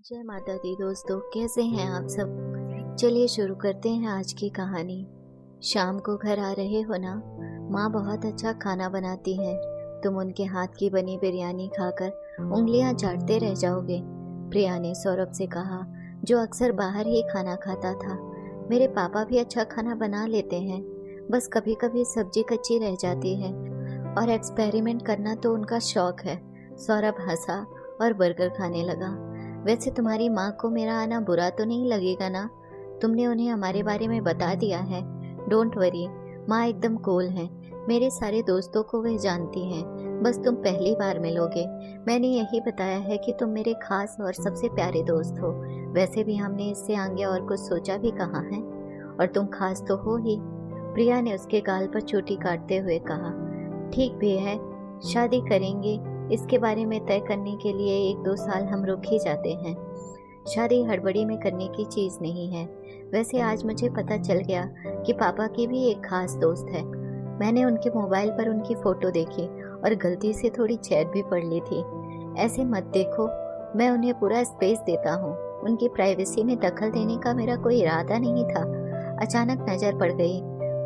जय माता दी दोस्तों, कैसे हैं आप सब। चलिए शुरू करते हैं आज की कहानी। शाम को घर आ रहे हो ना। माँ बहुत अच्छा खाना बनाती हैं। तुम उनके हाथ की बनी बिरयानी खाकर उंगलियां चाटते रह जाओगे। प्रिया ने सौरभ से कहा, जो अक्सर बाहर ही खाना खाता था। मेरे पापा भी अच्छा खाना बना लेते हैं, बस कभी कभी सब्जी कच्ची रह जाती है और एक्सपेरिमेंट करना तो उनका शौक है। सौरभ हंसा और बर्गर खाने लगा। वैसे तुम्हारी माँ को मेरा आना बुरा तो नहीं लगेगा ना। तुमने उन्हें हमारे बारे में बता दिया है। डोंट वरी, माँ एकदम कूल हैं। मेरे सारे दोस्तों को वह जानती हैं, बस तुम पहली बार मिलोगे। मैंने यही बताया है कि तुम मेरे खास और सबसे प्यारे दोस्त हो। वैसे भी हमने इससे आगे और कुछ सोचा भी कहाँ है, और तुम खास तो हो ही। प्रिया ने उसके गाल पर चोटी काटते हुए कहा, ठीक भी है, शादी करेंगे इसके बारे में तय करने के लिए 1-2 साल हम रुक ही जाते हैं। शादी हड़बड़ी में करने की चीज नहीं है। वैसे आज मुझे पता चल गया कि पापा की भी एक खास दोस्त है। मैंने उनके मोबाइल पर उनकी फोटो देखी और गलती से थोड़ी चैट भी पढ़ ली थी। ऐसे मत देखो, मैं उन्हें पूरा स्पेस देता हूँ। उनकी प्राइवेसी में दखल देने का मेरा कोई इरादा नहीं था। अचानक नजर पड़ गई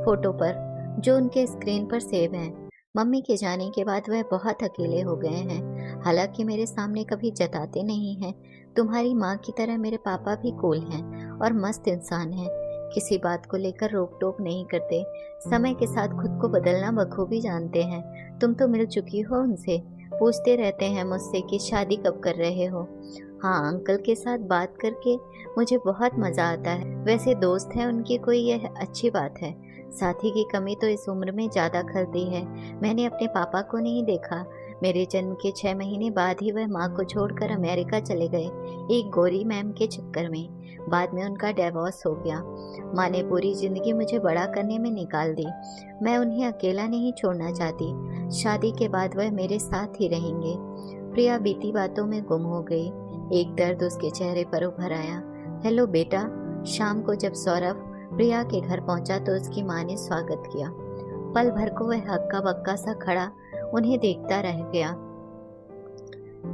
फोटो पर जो उनके स्क्रीन पर सेव है। मम्मी के जाने के बाद वह बहुत अकेले हो गए हैं। हालांकि मेरे सामने कभी जताते नहीं हैं। तुम्हारी माँ की तरह मेरे पापा भी कूल हैं और मस्त इंसान हैं। किसी बात को लेकर रोक टोक नहीं करते। समय के साथ खुद को बदलना बखूबी जानते हैं। तुम तो मिल चुकी हो उनसे, पूछते रहते हैं मुझसे कि शादी कब कर रहे हो। हाँ, अंकल के साथ बात करके मुझे बहुत मजा आता है। वैसे दोस्त है उनकी कोई, यह अच्छी बात है। साथी की कमी तो इस उम्र में ज्यादा खलती है। मैंने अपने पापा को नहीं देखा। मेरे जन्म के 6 महीने बाद ही वह माँ को छोड़कर अमेरिका चले गए, एक गोरी मैम के चक्कर में। बाद में उनका डिवोर्स हो गया। माँ ने पूरी जिंदगी मुझे बड़ा करने में निकाल दी। मैं उन्हें अकेला नहीं छोड़ना चाहती। शादी के बाद वह मेरे साथ ही रहेंगे। प्रिया बीती बातों में गुम हो गई। एक दर्द उसके चेहरे पर उभर आया। हेलो बेटा। शाम को जब सौरभ प्रिया के घर पहुंचा तो उसकी माँ ने स्वागत किया। पल भर को वह हक्का बक्का सा खड़ा उन्हें देखता रह गया।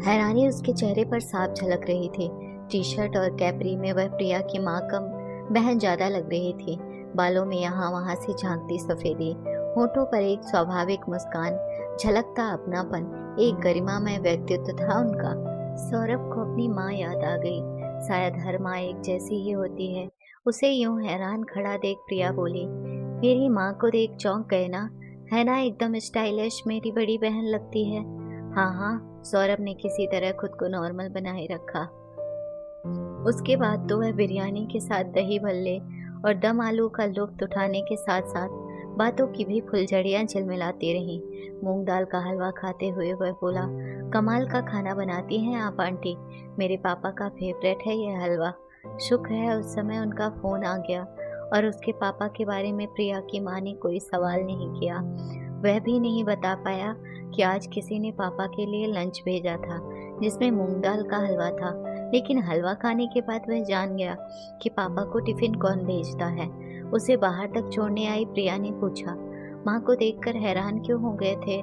हैरानी उसके चेहरे पर साफ झलक रही थी। टी शर्ट और कैपरी में वह प्रिया की माँ कम बहन ज्यादा लग रही थी। बालों में यहाँ वहां से झांकती सफेदी, होठों पर एक स्वाभाविक मुस्कान, झलकता अपनापन, एक गरिमामय व्यक्तित्व था उनका। सौरभ को अपनी माँ याद आ गई। शायद हर माँ एक जैसी ही होती है। उसे यूं हैरान खड़ा देख प्रिया बोली, मेरी माँ को देख चौंक गए ना, है ना, एकदम स्टाइलिश मेरी बड़ी बहन लगती है। हाँ हाँ, सौरभ ने किसी तरह खुद को नॉर्मल बनाए रखा। उसके बाद तो वह बिरयानी के साथ दही भल्ले और दम आलू का लुत्फ उठाने के साथ साथ बातों की भी फुलझड़ियां झिलमिलाती रही। मूंग दाल का हलवा खाते हुए वह बोला, कमाल का खाना बनाती हैं आप आंटी। मेरे पापा का फेवरेट है यह हलवा। शुक्र है उस समय उनका फोन आ गया और उसके पापा के बारे में प्रिया की माँ ने कोई सवाल नहीं किया। वह भी नहीं बता पाया कि आज किसी ने पापा के लिए लंच भेजा था जिसमें मूंग दाल का हलवा था। लेकिन हलवा खाने के बाद वह जान गया कि पापा को टिफिन कौन भेजता है। उसे बाहर तक छोड़ने आई प्रिया ने पूछा, माँ को देखकर हैरान क्यों हो गए थे।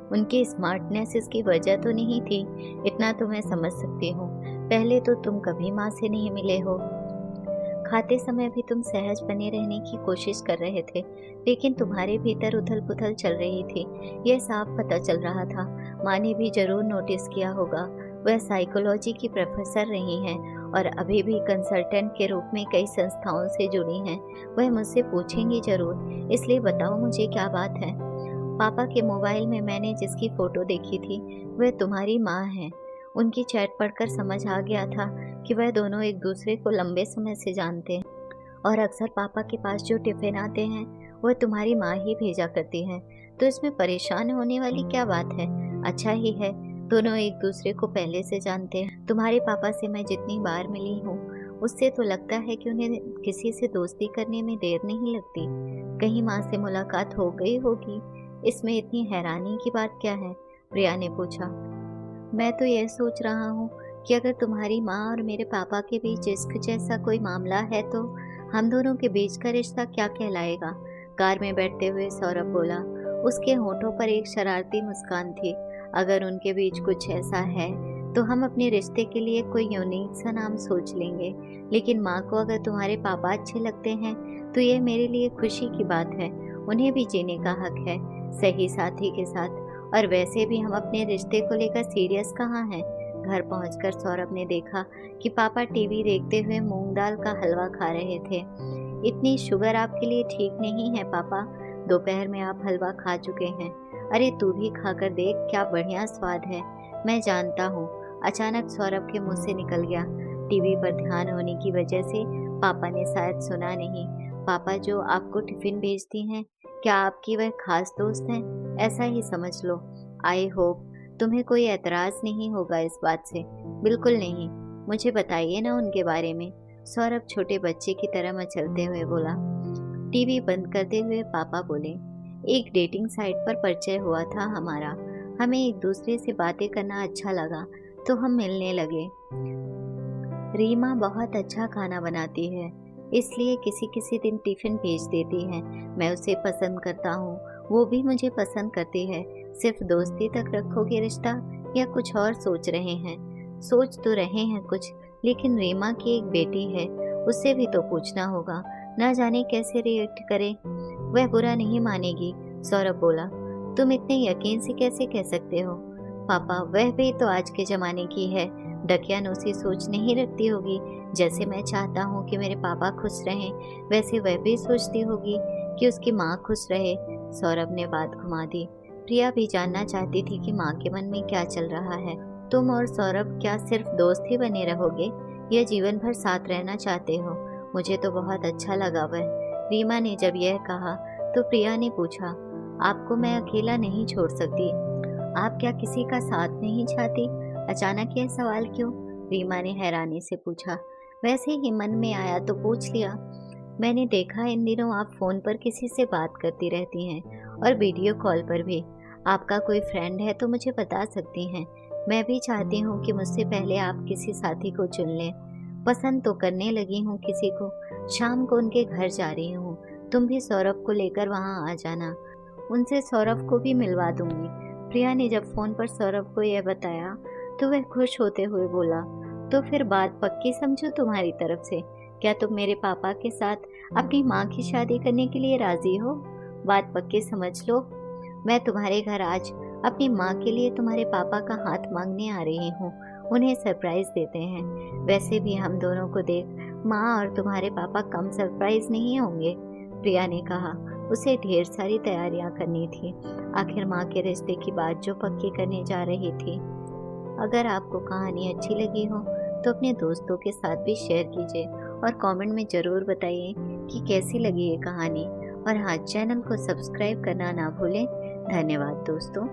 उनकी स्मार्टनेस इसकी वजह तो नहीं थी, इतना तो मैं समझ सकती हूँ। पहले तो तुम कभी माँ से नहीं मिले हो। खाते समय भी तुम सहज बने रहने की कोशिश कर रहे थे, लेकिन तुम्हारे भीतर उथल पुथल चल रही थी, यह साफ पता चल रहा था। माँ ने भी जरूर नोटिस किया होगा। वह साइकोलॉजी की प्रोफेसर रही हैं और अभी भी कंसल्टेंट के रूप में कई संस्थाओं से जुड़ी हैं। वह मुझसे पूछेंगी जरूर, इसलिए बताओ मुझे क्या बात है। पापा के मोबाइल में मैंने जिसकी फोटो देखी थी वह तुम्हारी माँ है। उनकी चैट पढ़कर समझ आ गया था कि वह दोनों एक दूसरे को लंबे समय से जानते हैं और अक्सर पापा के पास जो टिफिन आते हैं वह तुम्हारी माँ ही भेजा करती है। तो इसमें परेशान होने वाली क्या बात है। अच्छा ही है, दोनों एक दूसरे को पहले से जानते हैं। तुम्हारे पापा से मैं जितनी बार मिली हूँ उससे तो लगता है कि उन्हें किसी से दोस्ती करने में देर नहीं लगती। कहीं माँ से मुलाकात हो गई होगी, इसमें इतनी हैरानी की बात क्या है। प्रिया ने पूछा, मैं तो यह सोच रहा हूँ कि अगर तुम्हारी माँ और मेरे पापा के बीच इश्क जैसा कोई मामला है तो हम दोनों के बीच का रिश्ता क्या कहलाएगा। कार में बैठते हुए सौरभ बोला। उसके होठों पर एक शरारती मुस्कान थी। अगर उनके बीच कुछ ऐसा है तो हम अपने रिश्ते के लिए कोई यूनिक सा नाम सोच लेंगे। लेकिन माँ को अगर तुम्हारे पापा अच्छे लगते हैं तो ये मेरे लिए खुशी की बात है। उन्हें भी जीने का हक है, सही साथी के साथ। और वैसे भी हम अपने रिश्ते को लेकर सीरियस कहाँ हैं। घर पहुंचकर सौरभ ने देखा कि पापा टीवी देखते हुए मूंग दाल का हलवा खा रहे थे। इतनी शुगर आपके लिए ठीक नहीं है पापा, दोपहर में आप हलवा खा चुके हैं। अरे तू भी खाकर देख, क्या बढ़िया स्वाद है। मैं जानता हूँ, अचानक सौरभ के मुंह से निकल गया। टीवी पर ध्यान होने की वजह से पापा ने शायद सुना नहीं। पापा जो आपको टिफिन भेजती हैं, क्या आपकी वह खास दोस्त हैं? ऐसा ही समझ लो। आई होप तुम्हें कोई एतराज नहीं होगा इस बात से। बिल्कुल नहीं, मुझे बताइए ना उनके बारे में, सौरभ छोटे बच्चे की तरह मचलते हुए बोला। टीवी बंद करते हुए पापा बोले, एक डेटिंग साइट पर परिचय हुआ था हमारा। हमें एक दूसरे से बातें करना अच्छा लगा तो हम मिलने लगे। रीमा बहुत अच्छा खाना बनाती है, इसलिए किसी किसी दिन टिफिन भेज देती है। मैं उसे पसंद करता हूँ, वो भी मुझे पसंद करती है। सिर्फ दोस्ती तक रखोगे रिश्ता या कुछ और सोच रहे हैं? सोच तो रहे हैं कुछ, लेकिन रीमा की एक बेटी है, उससे भी तो पूछना होगा। ना जाने कैसे रिएक्ट करे। वह बुरा नहीं मानेगी, सौरभ बोला। तुम इतने यकीन से कैसे कह सकते हो? पापा, वह भी तो आज के जमाने की है, दकियानूसी सोच नहीं रखती होगी। जैसे मैं चाहता हूँ कि मेरे पापा खुश रहें, वैसे वह भी सोचती होगी कि उसकी माँ खुश रहे। सौरभ ने बात घुमा दी। प्रिया भी जानना चाहती थी कि माँ के मन में क्या चल रहा है। तुम और सौरभ क्या सिर्फ दोस्त ही बने रहोगे या जीवन भर साथ रहना चाहते हो? मुझे तो बहुत अच्छा लगा वह। रीमा ने जब यह कहा तो प्रिया ने पूछा, आपको मैं अकेला नहीं छोड़ सकती। आप क्या किसी का साथ नहीं चाहती? अचानक यह सवाल क्यों? रीमा ने हैरानी से पूछा। वैसे ही मन में आया तो पूछ लिया। मैंने देखा इन दिनों आप फोन पर किसी से बात करती रहती हैं और वीडियो कॉल पर भी। आपका कोई फ्रेंड है तो मुझे बता सकती हैं। मैं भी चाहती हूँ कि मुझसे पहले आप किसी साथी को चुन लें। पसंद तो करने लगी हूँ किसी को। शाम को उनके घर जा रही हूँ, तुम भी सौरभ को लेकर वहाँ आ जाना। उनसे सौरभ को भी मिलवा दूंगी। प्रिया ने जब फोन पर सौरभ को यह बताया तो वह खुश होते हुए बोला, तो फिर बात पक्की समझो तुम्हारी तरफ से। क्या तुम मेरे पापा के साथ अपनी माँ की शादी करने के लिए राजी हो? बात पक्की समझ लो। मैं तुम्हारे घर आज अपनी माँ के लिए तुम्हारे पापा का हाथ मांगने आ रही हूँ। उन्हें सरप्राइज देते हैं। वैसे भी हम दोनों को देख माँ और तुम्हारे पापा कम सरप्राइज नहीं होंगे, प्रिया ने कहा। उसे ढेर सारी तैयारियां करनी थी, आखिर माँ के रिश्ते की बात जो पक्की करने जा रही थी। अगर आपको कहानी अच्छी लगी हो तो अपने दोस्तों के साथ भी शेयर कीजिए और कमेंट में ज़रूर बताइए कि कैसी लगी ये कहानी। और हाँ, चैनल को सब्सक्राइब करना ना भूलें। धन्यवाद दोस्तों।